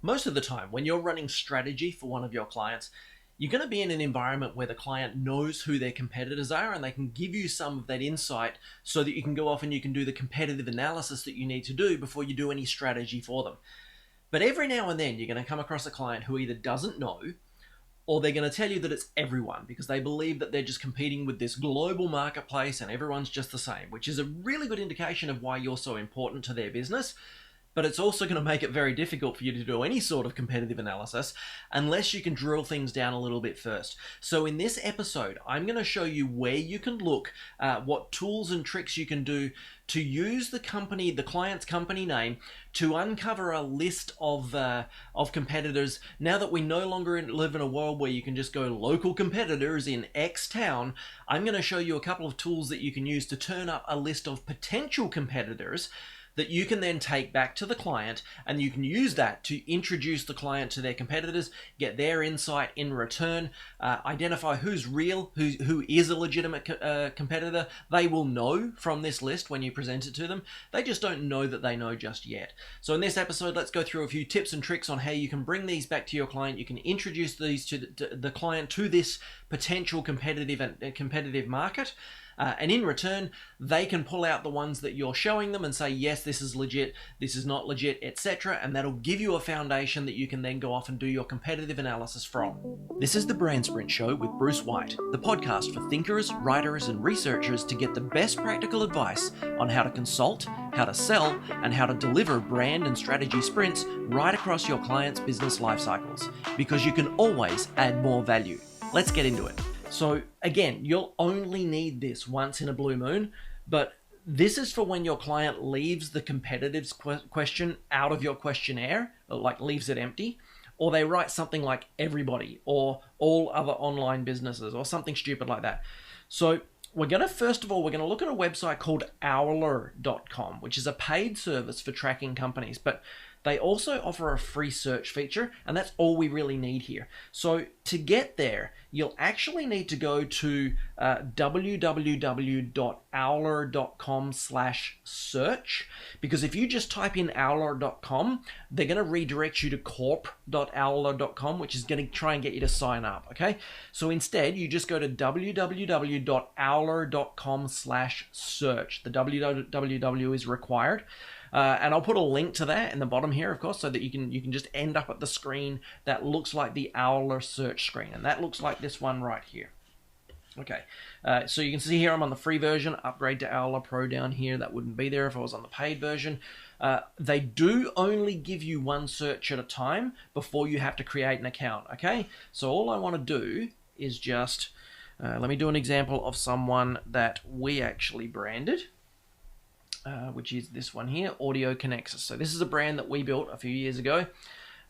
Most of the time, when you're running strategy for one of your clients, you're going to be in an environment where the client knows who their competitors are and they can give you some of that insight so that you can go off and you can do the competitive analysis that you need to do before you do any strategy for them. But every now and then, you're going to come across a client who either doesn't know or they're going to tell you that it's everyone because they believe that they're just competing with this global marketplace and everyone's just the same, which is a really good indication of why you're so important to their business. But it's also going to make it very difficult for you to do any sort of competitive analysis unless you can drill things down a little bit first. So in this episode, I'm going to show you where you can look, what tools and tricks you can do to use the client's company name to uncover a list of competitors. Now that we no longer live in a world where you can just go local competitors in X town, I'm going to show you a couple of tools that you can use to turn up a list of potential competitors that you can then take back to the client, and you can use that to introduce the client to their competitors, get their insight in return, identify who's real, who is a legitimate competitor. They will know from this list when you present it to them. They just don't know that they know just yet. So in this episode, let's go through a few tips and tricks on how you can bring these back to your client. You can introduce these to the client to this potential competitive market. And in return, they can pull out the ones that you're showing them and say, yes, this is legit, this is not legit, etc. And that'll give you a foundation that you can then go off and do your competitive analysis from. This is the Brand Sprint Show with Bruce White, the podcast for thinkers, writers, and researchers to get the best practical advice on how to consult, how to sell, and how to deliver brand and strategy sprints right across your clients' business life cycles. Because you can always add more value. Let's get into it. So again, you'll only need this once in a blue moon, but this is for when your client leaves the competitive question out of your questionnaire, like leaves it empty, or they write something like everybody or all other online businesses or something stupid like that. So first of all, we're going to look at a website called Owler.com, which is a paid service for tracking companies, but they also offer a free search feature, and that's all we really need here. So to get there, you'll actually need to go to www.owler.com/search, because if you just type in owler.com, they're going to redirect you to corp.owler.com, which is going to try and get you to sign up, okay? So instead, you just go to www.owler.com/search. The www is required. And I'll put a link to that in the bottom here, of course, so that you can just end up at the screen that looks like the Owler search screen. And that looks like this one right here. Okay, so you can see here I'm on the free version. Upgrade to Owler Pro down here. That wouldn't be there if I was on the paid version. They do only give you one search at a time before you have to create an account, okay? So all I want to do is just, let me do an example of someone that we actually branded. Which is this one here, Audio Connexus. So this is a brand that we built a few years ago.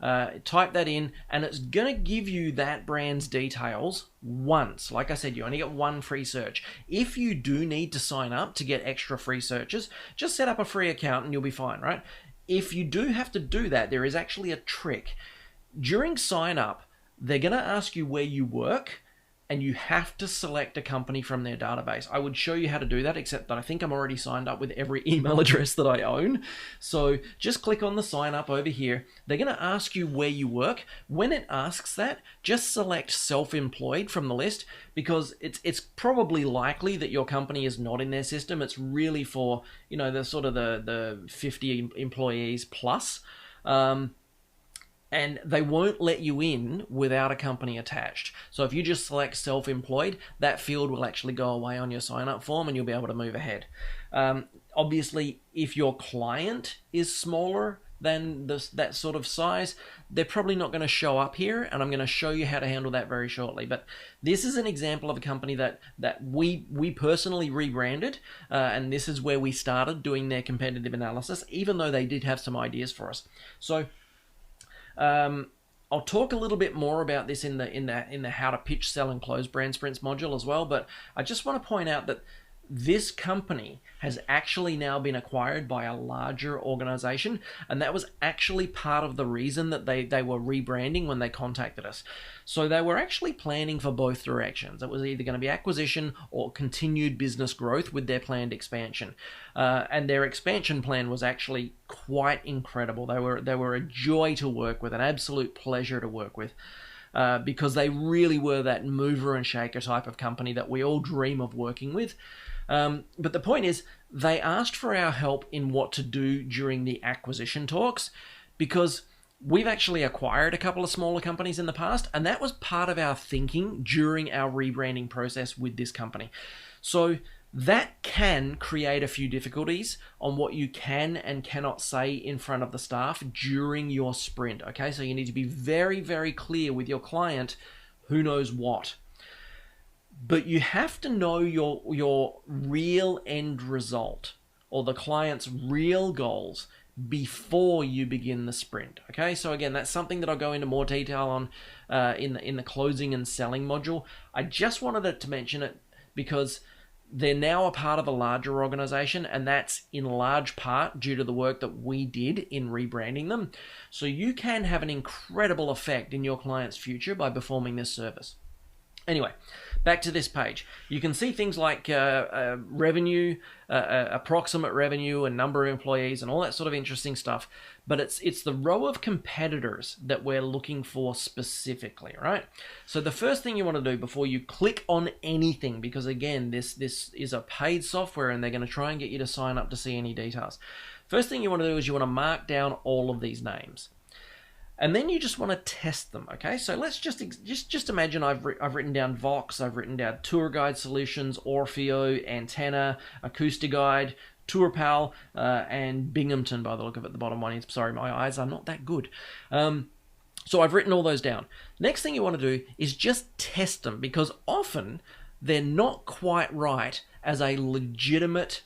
Type that in, and it's going to give you that brand's details once. Like I said, you only get one free search. If you do need to sign up to get extra free searches, just set up a free account and you'll be fine, right? If you do have to do that, there is actually a trick. During sign up, they're going to ask you where you work, and you have to select a company from their database. I would show you how to do that, except that I think I'm already signed up with every email address that I own. So just click on the sign up over here. They're going to ask you where you work. When it asks that, just select self-employed from the list, because it's probably likely that your company is not in their system. It's really for, the sort of the 50 employees plus. And they won't let you in without a company attached. So if you just select self-employed, that field will actually go away on your sign-up form and you'll be able to move ahead. Obviously, if your client is smaller than that sort of size, they're probably not going to show up here, and I'm going to show you how to handle that very shortly. But this is an example of a company that we personally rebranded, and this is where we started doing their competitive analysis, even though they did have some ideas for us. So I'll talk a little bit more about this in the how to pitch, sell, and close brand sprints module as well. But I just want to point out that this company has actually now been acquired by a larger organization, and that was actually part of the reason that they were rebranding when they contacted us. So they were actually planning for both directions. It was either going to be acquisition or continued business growth with their planned expansion. And their expansion plan was actually quite incredible. They were a joy to work with, an absolute pleasure to work with. Because they really were that mover and shaker type of company that we all dream of working with. But the point is, they asked for our help in what to do during the acquisition talks, because we've actually acquired a couple of smaller companies in the past, and that was part of our thinking during our rebranding process with this company. So that can create a few difficulties on what you can and cannot say in front of the staff during your sprint. Okay, so you need to be very, very clear with your client who knows what. But you have to know your real end result, or the client's real goals, before you begin the sprint. Okay, so again, that's something that I'll go into more detail on in the closing and selling module. I just wanted to mention it because they're now a part of a larger organization, and that's in large part due to the work that we did in rebranding them. So you can have an incredible effect in your client's future by performing this service. Anyway, back to this page. You can see things like revenue, approximate revenue, and number of employees, and all that sort of interesting stuff. But it's the row of competitors that we're looking for specifically, right? So the first thing you want to do before you click on anything, because again, this is a paid software and they're going to try and get you to sign up to see any details. First thing you want to do is you want to mark down all of these names. And then you just want to test them, okay? So let's just imagine I've written down Vox, I've written down Tour Guide Solutions, Orfeo, Antenna, Acoustiguide, TourPal, and Binghamton by the look of it, the bottom one. Sorry, my eyes are not that good. So I've written all those down. Next thing you want to do is just test them, because often they're not quite right as a legitimate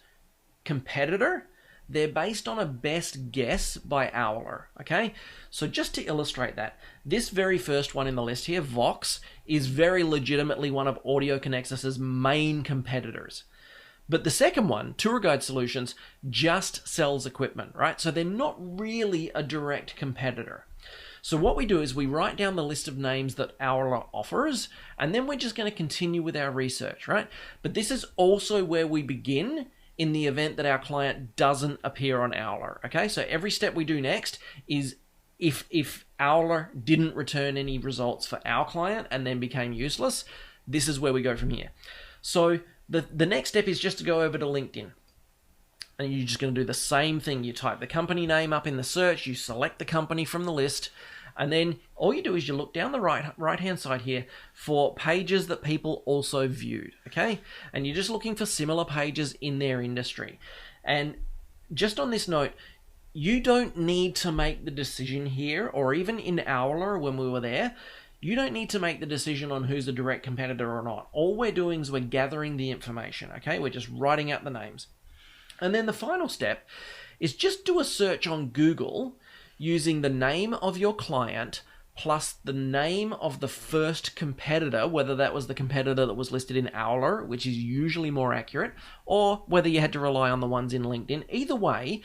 competitor. They're based on a best guess by Owler, okay? So just to illustrate that, this very first one in the list here, Vox, is very legitimately one of Audio Connexus's main competitors. But the second one, Tour Guide Solutions, just sells equipment, right? So they're not really a direct competitor. So what we do is we write down the list of names that Owler offers, and then we're just going to continue with our research, right? But this is also where we begin in the event that our client doesn't appear on Owler, okay? So every step we do next is if Owler didn't return any results for our client and then became useless, this is where we go from here. So the next step is just to go over to LinkedIn. And you're just going to do the same thing. You type the company name up in the search, you select the company from the list, and then all you do is you look down the right-hand side here for pages that people also viewed, okay? And you're just looking for similar pages in their industry. And just on this note, you don't need to make the decision here, or even in Owler when we were there, you don't need to make the decision on who's a direct competitor or not. All we're doing is we're gathering the information, okay? We're just writing out the names. And then the final step is just do a search on Google using the name of your client plus the name of the first competitor, whether that was the competitor that was listed in Owler, which is usually more accurate, or whether you had to rely on the ones in LinkedIn. Either way,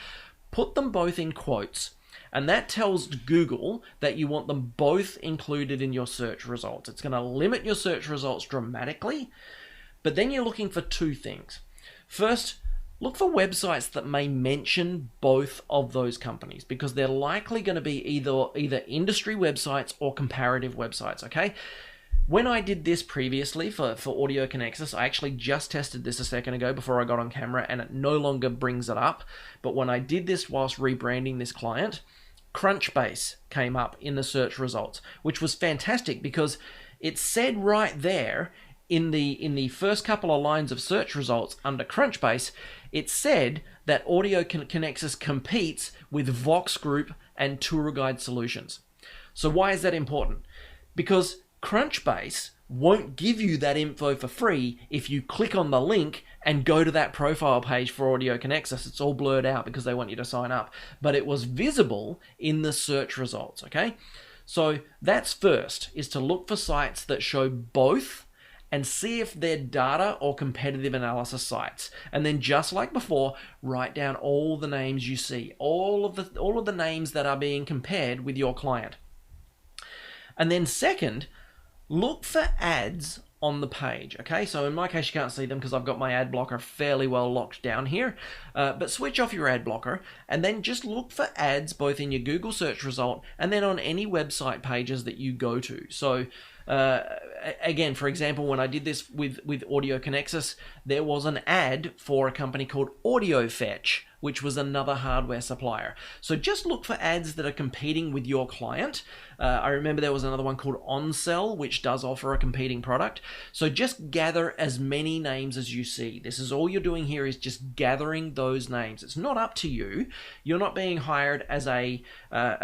put them both in quotes. And that tells Google that you want them both included in your search results. It's going to limit your search results dramatically, but then you're looking for two things. First, look for websites that may mention both of those companies, because they're likely going to be either industry websites or comparative websites, okay? When I did this previously for Audio Connexus, I actually just tested this a second ago before I got on camera, and it no longer brings it up. But when I did this whilst rebranding this client, Crunchbase came up in the search results, which was fantastic because it said right there in the first couple of lines of search results under Crunchbase, it said that Audio Connexus competes with Vox Group and Tour Guide Solutions. So why is that important? Because Crunchbase won't give you that info for free if you click on the link and go to that profile page for Audio Connexus. It's all blurred out because they want you to sign up. But it was visible in the search results, okay? So that's first, is to look for sites that show both and see if they're data or competitive analysis sites. And then just like before, write down all the names you see, all of the names that are being compared with your client. And then second, look for ads on the page. Okay, so in my case you can't see them because I've got my ad blocker fairly well locked down here, but switch off your ad blocker and then just look for ads both in your Google search result and then on any website pages that you go to. So again, for example, when I did this with Audio Connexus, there was an ad for a company called Audio Fetch, which was another hardware supplier. So just look for ads that are competing with your client. I remember there was another one called OnSell, which does offer a competing product. So just gather as many names as you see. This is all you're doing here, is just gathering those names. It's not up to you. You're not being hired as a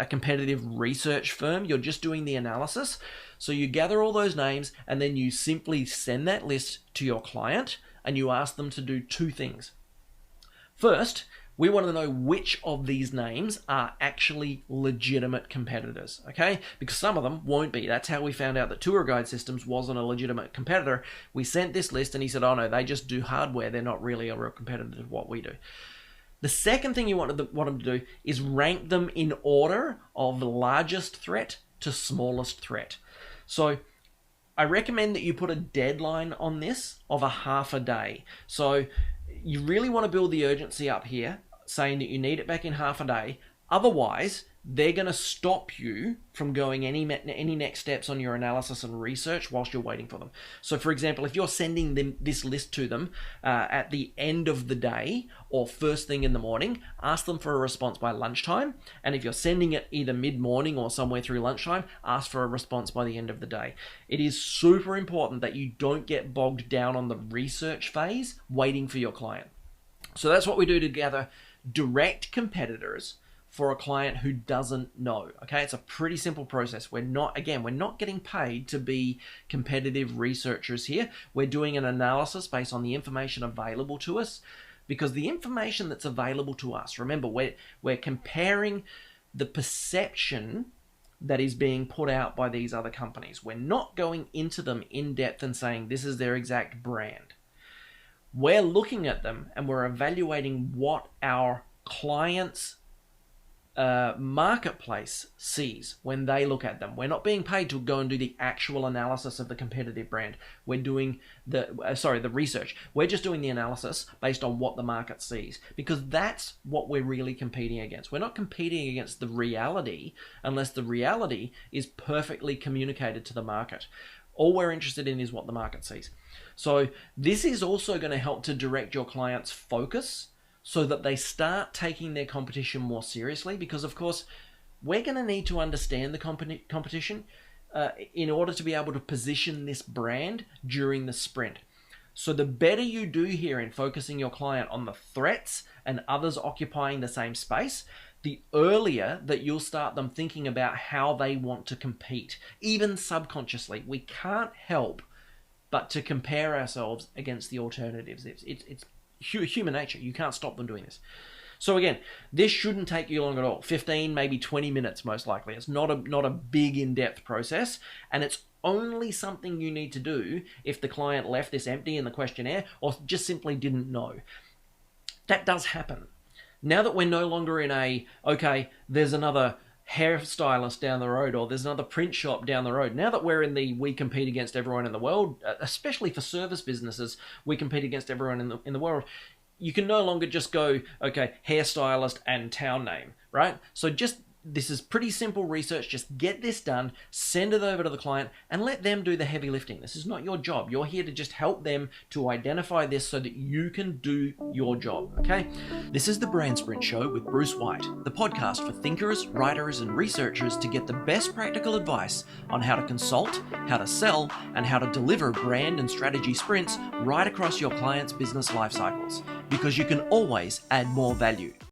competitive research firm. You're just doing the analysis. So you gather all those names and then you simply send that list to your client and you ask them to do two things. First, we want to know which of these names are actually legitimate competitors, okay? Because some of them won't be. That's how we found out that Tour Guide Systems wasn't a legitimate competitor. We sent this list and he said, oh no, they just do hardware. They're not really a real competitor to what we do. The second thing you want them to do is rank them in order of largest threat to smallest threat. So I recommend that you put a deadline on this of a half a day. So you really want to build the urgency up here, saying that you need it back in half a day. Otherwise, they're going to stop you from going any next steps on your analysis and research whilst you're waiting for them. So for example, if you're sending them this list to them at the end of the day or first thing in the morning, ask them for a response by lunchtime. And if you're sending it either mid-morning or somewhere through lunchtime, ask for a response by the end of the day. It is super important that you don't get bogged down on the research phase waiting for your client. So that's what we do to gather direct competitors for a client who doesn't know. Okay, it's a pretty simple process. We're not getting paid to be competitive researchers here. We're doing an analysis based on the information available to us, because the information that's available to us, remember, we're comparing the perception that is being put out by these other companies. We're not going into them in depth and saying this is their exact brand. We're looking at them and we're evaluating what our clients' marketplace sees when they look at them. We're not being paid to go and do the actual analysis of the competitive brand. We're doing the research. We're just doing the analysis based on what the market sees, because that's what we're really competing against. We're not competing against the reality unless the reality is perfectly communicated to the market. All we're interested in is what the market sees. So this is also going to help to direct your client's focus so that they start taking their competition more seriously, because of course we're going to need to understand the competition in order to be able to position this brand during the sprint. So the better you do here in focusing your client on the threats and others occupying the same space, the earlier that you'll start them thinking about how they want to compete, even subconsciously. We can't help but to compare ourselves against the alternatives. It's human nature. You can't stop them doing this. So again, this shouldn't take you long at all. 15, maybe 20 minutes most likely. It's not a big in-depth process, and it's only something you need to do if the client left this empty in the questionnaire or just simply didn't know. That does happen. Now that we're no longer in there's another hairstylist down the road, or there's another print shop down the road. Now that we're in the we compete against everyone in the world, especially for service businesses, we compete against everyone in the world. You can no longer just go, hairstylist and town name, right? So this is pretty simple research. Just get this done, send it over to the client, and let them do the heavy lifting. This is not your job. You're here to just help them to identify this so that you can do your job, okay? This is the Brand Sprint Show with Bruce White, the podcast for thinkers, writers, and researchers to get the best practical advice on how to consult, how to sell, and how to deliver brand and strategy sprints right across your clients' business life cycles, because you can always add more value.